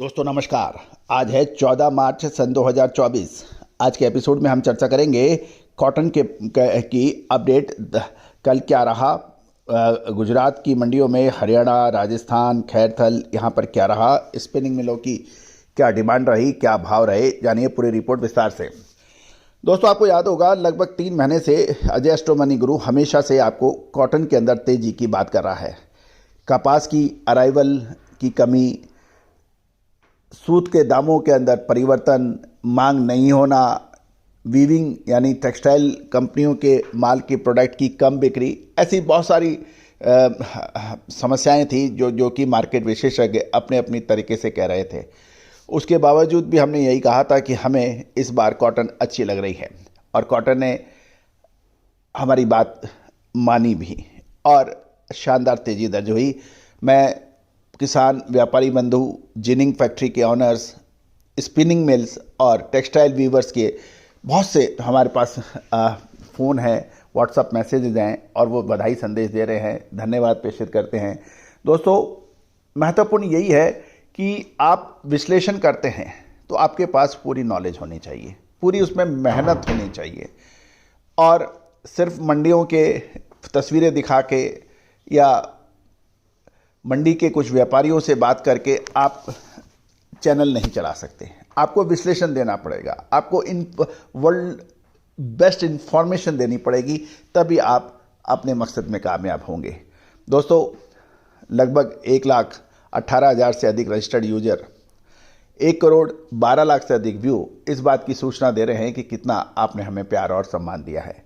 दोस्तों नमस्कार। आज है 14 मार्च सन 2024। आज के एपिसोड में हम चर्चा करेंगे कॉटन की अपडेट। कल क्या रहा गुजरात की मंडियों में, हरियाणा, राजस्थान, खैरथल, यहाँ पर क्या रहा, स्पिनिंग मिलों की क्या डिमांड रही, क्या भाव रहे, जानिए पूरी रिपोर्ट विस्तार से। दोस्तों आपको याद होगा लगभग 3 महीने से अजय एस्ट्रो मनी गुरु हमेशा से आपको कॉटन के अंदर तेजी की बात कर रहा है। कपास की अराइवल की कमी, सूत के दामों के अंदर परिवर्तन, मांग नहीं होना, वीविंग यानी टेक्सटाइल कंपनियों के माल की प्रोडक्ट की कम बिक्री, ऐसी बहुत सारी समस्याएं थी जो कि मार्केट विशेषज्ञ अपने अपनी तरीके से कह रहे थे। उसके बावजूद भी हमने यही कहा था कि हमें इस बार कॉटन अच्छी लग रही है और कॉटन ने हमारी बात मानी भी और शानदार तेजी दर्ज हुई। मैं किसान व्यापारी बंधु, जिनिंग फैक्ट्री के ऑनर्स, स्पिनिंग मिल्स और टेक्सटाइल वीवर्स के बहुत से हमारे पास फ़ोन है, व्हाट्सअप मैसेजेस हैं और वो बधाई संदेश दे रहे हैं, धन्यवाद प्रेषित करते हैं। दोस्तों महत्वपूर्ण यही है कि आप विश्लेषण करते हैं तो आपके पास पूरी नॉलेज होनी चाहिए, पूरी उसमें मेहनत होनी चाहिए और सिर्फ मंडियों के तस्वीरें दिखा के या मंडी के कुछ व्यापारियों से बात करके आप चैनल नहीं चला सकते। आपको विश्लेषण देना पड़ेगा, आपको इन वर्ल्ड बेस्ट इंफॉर्मेशन देनी पड़ेगी, तभी आप अपने मकसद में कामयाब होंगे। दोस्तों लगभग 1,18,000 से अधिक रजिस्टर्ड यूजर, 1,12,00,000 से अधिक व्यू इस बात की सूचना दे रहे हैं कि कितना आपने हमें प्यार और सम्मान दिया है।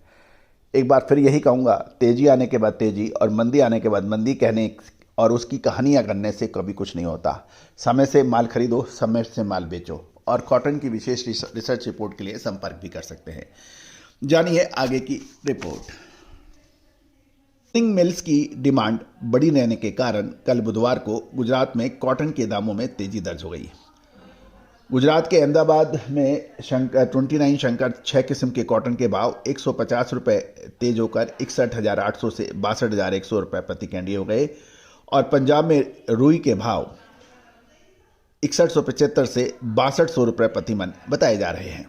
एक बार फिर यही कहूँगा, तेजी आने के बाद तेजी और मंदी आने के बाद मंदी कहने और उसकी कहानियां करने से कभी कुछ नहीं होता। समय से माल खरीदो, समय से माल बेचो और कॉटन की विशेष रिसर्च रिपोर्ट के लिए संपर्क भी कर सकते हैं। जानिए आगे की रिपोर्ट। स्पिनिंग मिल्स की डिमांड बड़ी रहने के कारण कल बुधवार को गुजरात में कॉटन के दामों में तेजी दर्ज हो गई। गुजरात के अहमदाबाद में 29 शंकर 6 किस्म के कॉटन के भाव 150 रुपये तेज होकर 61,800 से 62,100 रुपये प्रति कैंडी हो गए और पंजाब में रुई के भाव 6175 से 6200 रुपये प्रति मन बताए जा रहे हैं।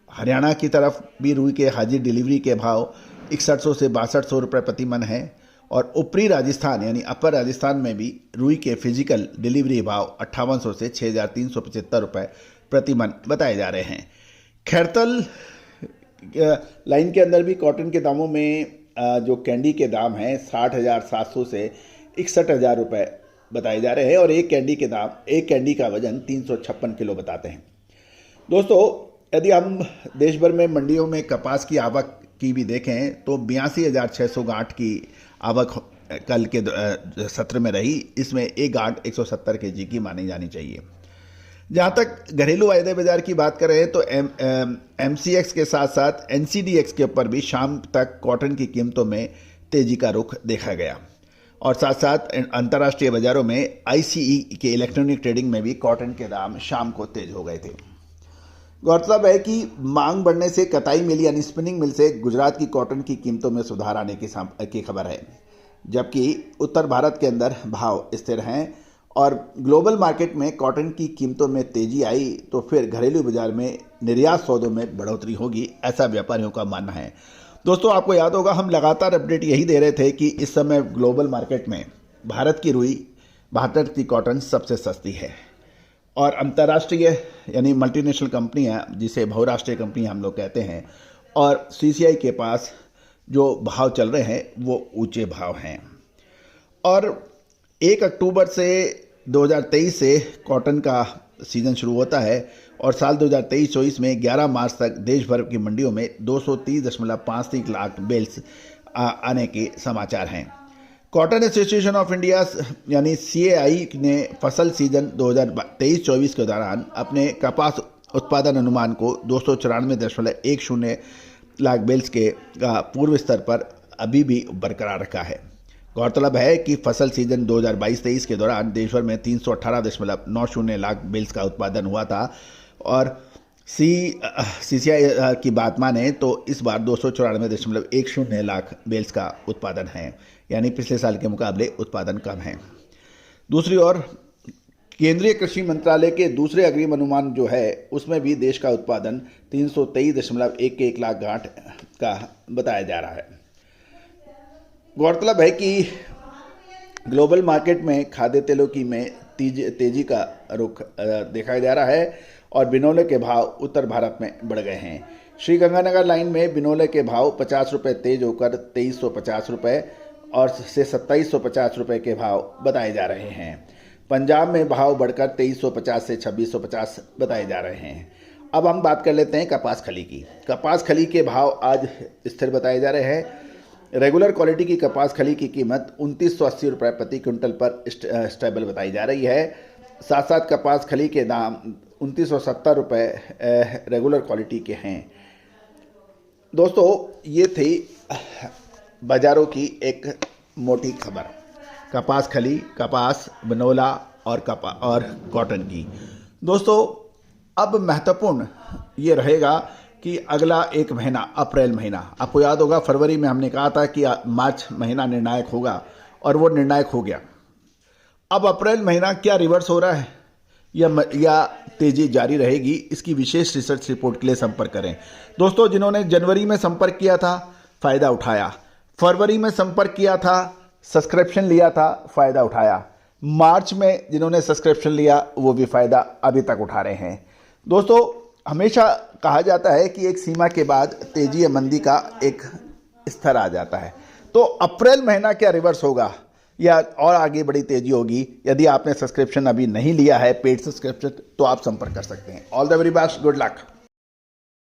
हरियाणा की तरफ भी रुई के हाजिर डिलीवरी के भाव 6100 से 6200 रुपये प्रति मन है और ऊपरी राजस्थान यानी अपर राजस्थान में भी रुई के फिजिकल डिलीवरी भाव 5800 से 6375 रुपये प्रति मन बताए जा रहे हैं। खैरथल लाइन के अंदर भी कॉटन के दामों में जो कैंडी के दाम हैं 60,700 से 61,000 रुपये बताए जा रहे हैं और एक कैंडी का वजन 356 किलो बताते हैं। दोस्तों यदि हम देश भर में मंडियों में कपास की आवक की भी देखें तो 82,600 गांठ की आवक कल के सत्र में रही। इसमें एक गांठ 170 kg की मानी जानी चाहिए। जहां तक घरेलू वायदे बाजार की बात करें तो MCX के साथ साथ NCDX के ऊपर भी शाम तक कॉटन की कीमतों में तेजी का रुख देखा गया और साथ साथ अंतर्राष्ट्रीय बाजारों में ICE के इलेक्ट्रॉनिक ट्रेडिंग में भी कॉटन के दाम शाम को तेज हो गए थे। गौरतलब है कि मांग बढ़ने से कताई मिल यानी स्पिनिंग मिल से गुजरात की कॉटन की कीमतों में सुधार आने की खबर है, जबकि उत्तर भारत के अंदर भाव स्थिर हैं और ग्लोबल मार्केट में कॉटन की कीमतों में तेजी आई तो फिर घरेलू बाजार में निर्यात सौदों में बढ़ोतरी होगी, ऐसा व्यापारियों का मानना है। दोस्तों आपको याद होगा हम लगातार अपडेट यही दे रहे थे कि इस समय ग्लोबल मार्केट में भारत की रुई, भारत की कॉटन सबसे सस्ती है और अंतर्राष्ट्रीय यानी मल्टीनेशनल कंपनियां, जिसे बहुराष्ट्रीय कंपनी हम लोग कहते हैं, और CCI के पास जो भाव चल रहे हैं वो ऊंचे भाव हैं। और 1 अक्टूबर से 2023 से कॉटन का सीज़न शुरू होता है और साल 2023-24 में 11 मार्च तक देश भर की मंडियों में 230.53 लाख बेल्स आने के समाचार हैं। कॉटन एसोसिएशन ऑफ इंडिया यानी CAI ने फसल सीजन 2023-24 के दौरान अपने कपास उत्पादन अनुमान को 294.10 लाख बेल्स के पूर्व स्तर पर अभी भी बरकरार रखा है। गौरतलब है कि फसल सीजन 2022-23 के दौरान देश भर में 318.90 लाख बेल्स का उत्पादन हुआ था और CCI की बात माने तो इस बार 294.10 लाख बेल्स का उत्पादन है, यानी पिछले साल के मुकाबले उत्पादन कम है। दूसरी ओर केंद्रीय कृषि मंत्रालय के दूसरे अग्रिम अनुमान जो है उसमें भी देश का उत्पादन 323.11 लाख गांठ का बताया जा रहा है। गौरतलब है कि ग्लोबल मार्केट में खाद्य तेलों की में तेजी का रुख देखा जा रहा है और बिनोले के भाव उत्तर भारत में बढ़ गए हैं। श्री गंगानगर लाइन में बिनोले के भाव 50 रुपये तेज होकर 2350 रुपये और से 2750 रुपये के भाव बताए जा रहे हैं। पंजाब में भाव बढ़कर 2350 से 2650 बताए जा रहे हैं। अब हम बात कर लेते हैं कपास खली की। कपास खली के भाव आज स्थिर बताए जा रहे हैं। रेगुलर क्वालिटी की कपास खली की कीमत 2980 रुपये प्रति क्विंटल पर स्टेबल बताई जा रही है। साथ साथ कपास खली के दाम 2970 रुपये रेगुलर क्वालिटी के हैं। दोस्तों, ये थी बाज़ारों की एक मोटी खबर कपास खली, कपास, बिनोला और कॉटन की। दोस्तों, अब महत्वपूर्ण ये रहेगा कि अगला एक महीना, अप्रैल महीना, आपको याद होगा फरवरी में हमने कहा था कि मार्च महीना निर्णायक होगा और वो निर्णायक हो गया। अब अप्रैल महीना क्या रिवर्स हो रहा है या तेजी जारी रहेगी, इसकी विशेष रिसर्च रिपोर्ट के लिए संपर्क करें। दोस्तों, जिन्होंने जनवरी में संपर्क किया था फ़ायदा उठाया, फरवरी में संपर्क किया था, सब्सक्रिप्शन लिया था, फ़ायदा उठाया, मार्च में जिन्होंने सब्सक्रिप्शन लिया वो भी फ़ायदा अभी तक उठा रहे हैं। दोस्तों, हमेशा कहा जाता है कि एक सीमा के बाद तेजी या मंदी का एक स्तर आ जाता है। तो अप्रैल महीना क्या रिवर्स होगा या और आगे बड़ी तेजी होगी? यदि आपने सब्सक्रिप्शन अभी नहीं लिया है, पेड सब्सक्रिप्शन, तो आप संपर्क कर सकते हैं। All the very best, good luck.